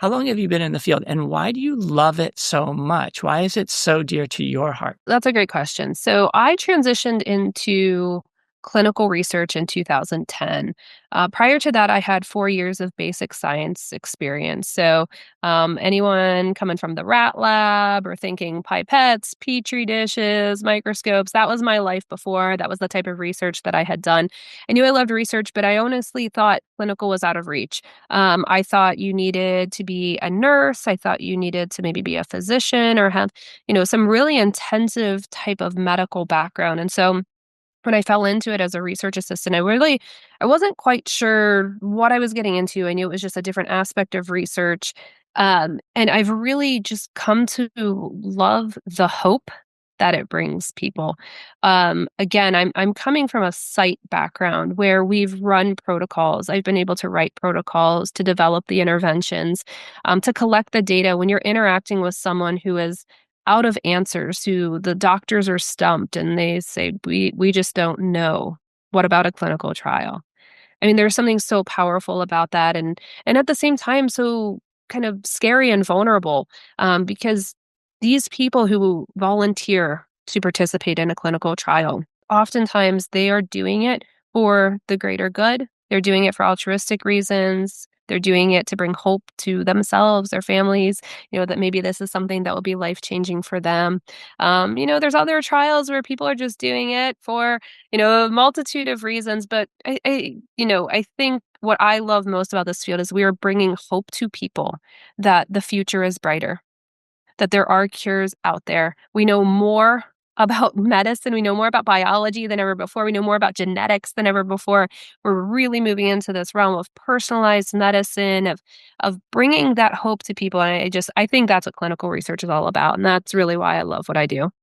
How long have you been in the field, and why do you love it so much? Why is it so dear to your heart? That's a great question. So I transitioned into clinical research in 2010. Prior to that, I had 4 years of basic science experience. So anyone coming from the rat lab or thinking pipettes, petri dishes, microscopes, that was my life before. That was the type of research that I had done. I knew I loved research, but I honestly thought clinical was out of reach. I thought you needed to be a nurse. I thought you needed to maybe be a physician or have some really intensive type of medical background. And so when I fell into it as a research assistant, I wasn't quite sure what I was getting into. I knew it was just a different aspect of research. And I've really just come to love the hope that it brings people. Again, I'm coming from a site background where we've run protocols. I've been able to write protocols, to develop the interventions, to collect the data. When you're interacting with someone who is out of answers, who the doctors are stumped and they say, we just don't know. What about a clinical trial? I mean, there's something so powerful about that, and at the same time, so kind of scary and vulnerable, because these people who volunteer to participate in a clinical trial, oftentimes they are doing it for the greater good. They're doing it for altruistic reasons. They're doing it to bring hope to themselves, their families, that maybe this is something that will be life changing for them. There's other trials where people are just doing it for a multitude of reasons. But I think what I love most about this field is we are bringing hope to people that the future is brighter, that there are cures out there. We know more about medicine. We know more about biology than ever before. We know more about genetics than ever before. We're really moving into this realm of personalized medicine, of bringing that hope to people. And I think that's what clinical research is all about. And that's really why I love what I do.